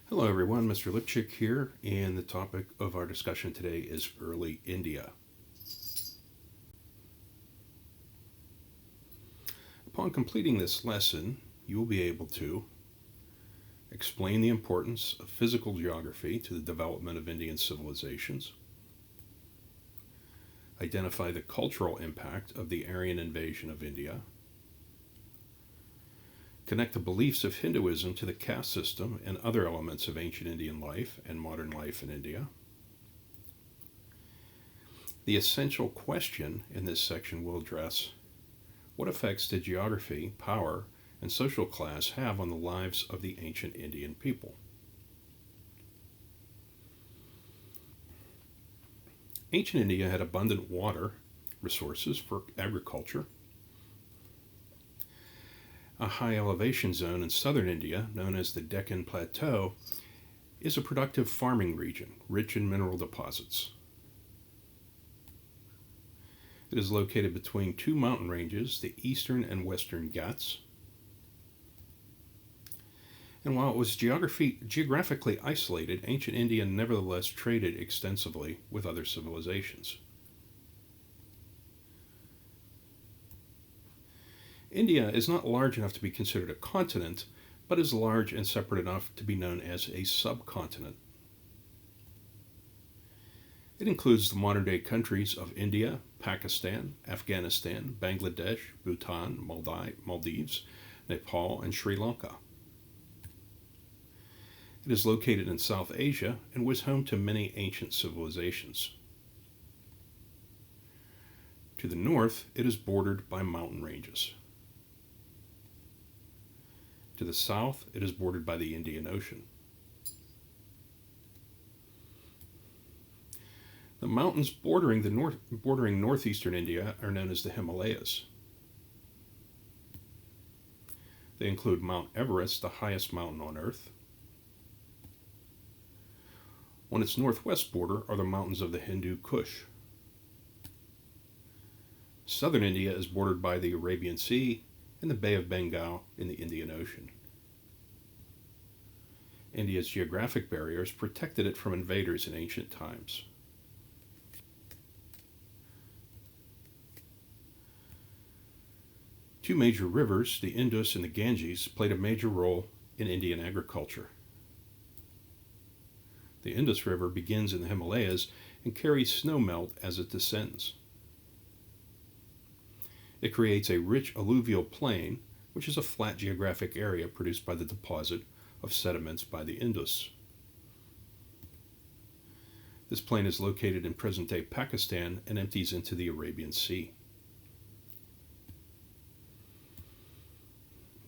Hello everyone, Mr. Lipchick here, and the topic of our discussion today is early India. Upon completing this lesson, you will be able to explain the importance of physical geography to the development of Indian civilizations, identify the cultural impact of the Aryan invasion of India, connect the beliefs of Hinduism to the caste system and other elements of ancient Indian life and modern life in India. The essential question in this section will address what effects did geography, power, and social class have on the lives of the ancient Indian people? Ancient India had abundant water resources for agriculture. A high elevation zone in southern India, known as the Deccan Plateau, is a productive farming region, rich in mineral deposits. It is located between two mountain ranges, the eastern and western Ghats. And while it was geographically isolated, ancient India nevertheless traded extensively with other civilizations. India is not large enough to be considered a continent, but is large and separate enough to be known as a subcontinent. It includes the modern-day countries of India, Pakistan, Afghanistan, Bangladesh, Bhutan, Maldives, Nepal, and Sri Lanka. It is located in South Asia and was home to many ancient civilizations. To the north, it is bordered by mountain ranges. To the south, it is bordered by the Indian Ocean. The mountains bordering northeastern India are known as the Himalayas. They include Mount Everest, the highest mountain on Earth. On its northwest border are the mountains of the Hindu Kush. Southern India is bordered by the Arabian Sea and the Bay of Bengal in the Indian Ocean. India's geographic barriers protected it from invaders in ancient times. Two major rivers, the Indus and the Ganges, played a major role in Indian agriculture. The Indus River begins in the Himalayas and carries snowmelt as it descends. It creates a rich alluvial plain, which is a flat geographic area produced by the deposit of sediments by the Indus. This plain is located in present-day Pakistan and empties into the Arabian Sea.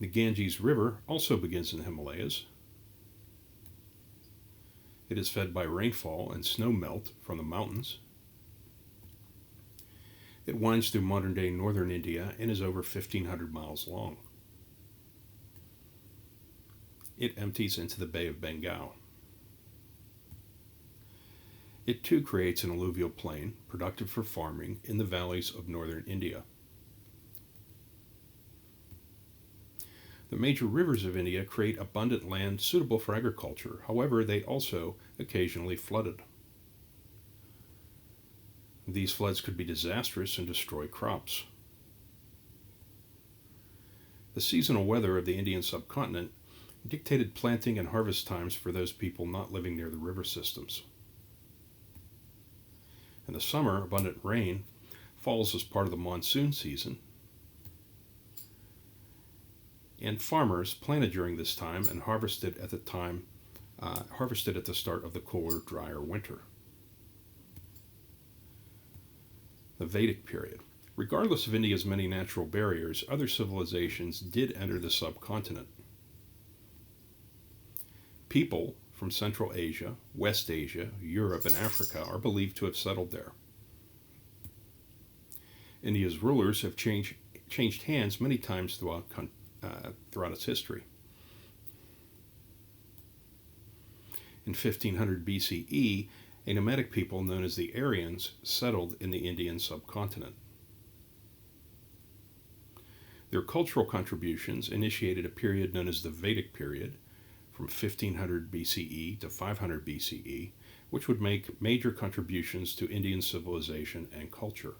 The Ganges River also begins in the Himalayas. It is fed by rainfall and snowmelt from the mountains. It winds through modern-day northern India and is over 1,500 miles long. It empties into the Bay of Bengal. It too creates an alluvial plain, productive for farming in the valleys of northern India. The major rivers of India create abundant land suitable for agriculture. However, they also occasionally flooded. These floods could be disastrous and destroy crops. The seasonal weather of the Indian subcontinent dictated planting and harvest times for those people not living near the river systems. In the summer, abundant rain falls as part of the monsoon season, and farmers planted during this time and harvested at the start of the cooler, drier winter. The Vedic period. Regardless of India's many natural barriers, other civilizations did enter the subcontinent. People from Central Asia, West Asia, Europe, and Africa are believed to have settled there. India's rulers have changed hands many times throughout its history. In 1500 BCE, a nomadic people known as the Aryans settled in the Indian subcontinent. Their cultural contributions initiated a period known as the Vedic period, from 1500 BCE to 500 BCE, which would make major contributions to Indian civilization and culture.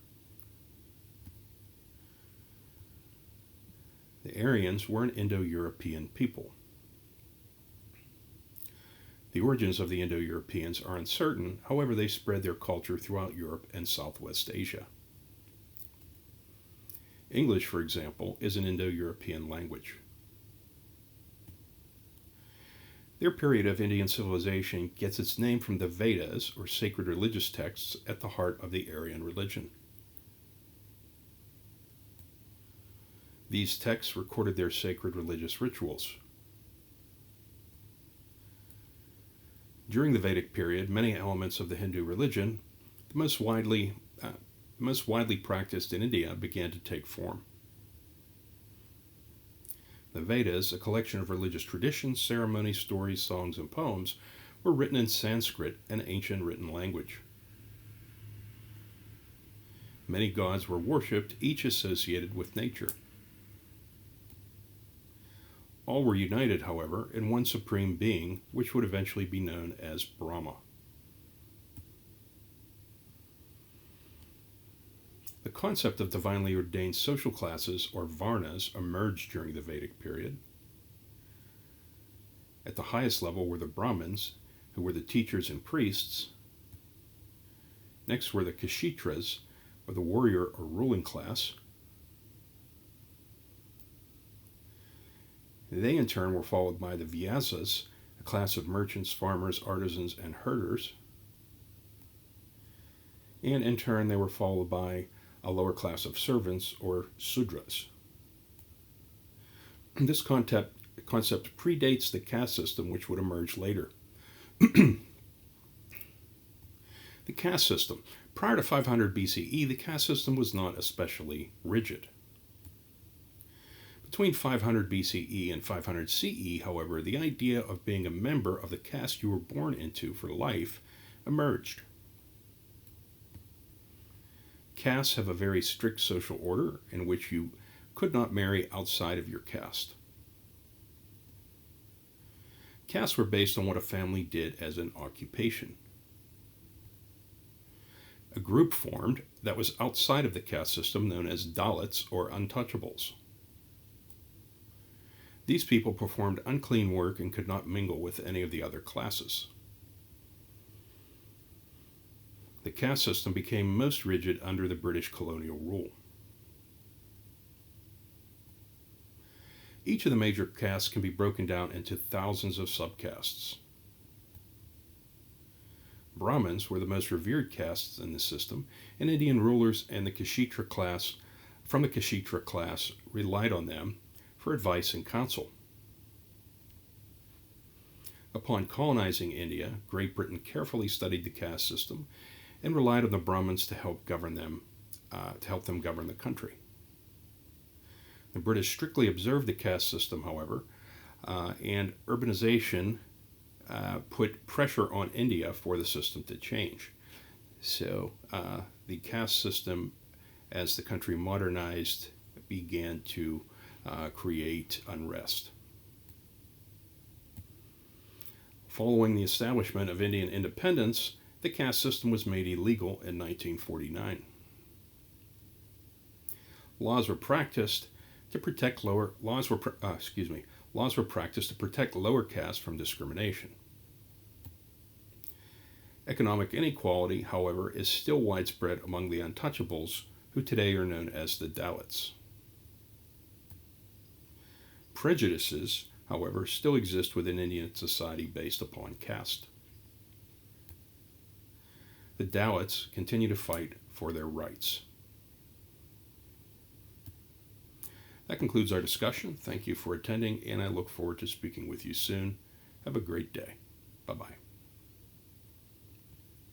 The Aryans were an Indo-European people. The origins of the Indo-Europeans are uncertain, however they spread their culture throughout Europe and Southwest Asia. English, for example, is an Indo-European language. Their period of Indian civilization gets its name from the Vedas, or sacred religious texts, at the heart of the Aryan religion. These texts recorded their sacred religious rituals. During the Vedic period, many elements of the Hindu religion, the most widely practiced in India, began to take form. The Vedas, a collection of religious traditions, ceremonies, stories, songs, and poems, were written in Sanskrit, an ancient written language. Many gods were worshipped, each associated with nature. All were united, however, in one supreme being, which would eventually be known as Brahma. The concept of divinely ordained social classes, or varnas, emerged during the Vedic period. At the highest level were the Brahmins, who were the teachers and priests. Next were the Kshitras, or the warrior or ruling class. They in turn were followed by the Vyasas, a class of merchants, farmers, artisans, and herders. And in turn they were followed by a lower class of servants, or Sudras. This concept predates the caste system, which would emerge later. The caste system. Prior to 500 BCE, the caste system was not especially rigid. Between 500 BCE and 500 CE, however, the idea of being a member of the caste you were born into for life emerged. Castes have a very strict social order in which you could not marry outside of your caste. Castes were based on what a family did as an occupation. A group formed that was outside of the caste system known as Dalits, or untouchables. These people performed unclean work and could not mingle with any of the other classes. The caste system became most rigid under the British colonial rule. Each of the major castes can be broken down into thousands of subcastes. Brahmins were the most revered castes in the system, and Indian rulers and the Kshitra class relied on them for advice and counsel. Upon colonizing India, Great Britain carefully studied the caste system and relied on the Brahmins to help them govern the country. The British strictly observed the caste system, however, and urbanization put pressure on India for the system to change. So the caste system, as the country modernized, began to create unrest. Following the establishment of Indian independence, the caste system was made illegal in 1949. Laws were practiced to protect lower castes from discrimination. Economic inequality, however, is still widespread among the untouchables, who today are known as the Dalits. Prejudices, however, still exist within Indian society based upon caste. The Dalits continue to fight for their rights. That concludes our discussion. Thank you for attending, and I look forward to speaking with you soon. Have a great day. Bye-bye.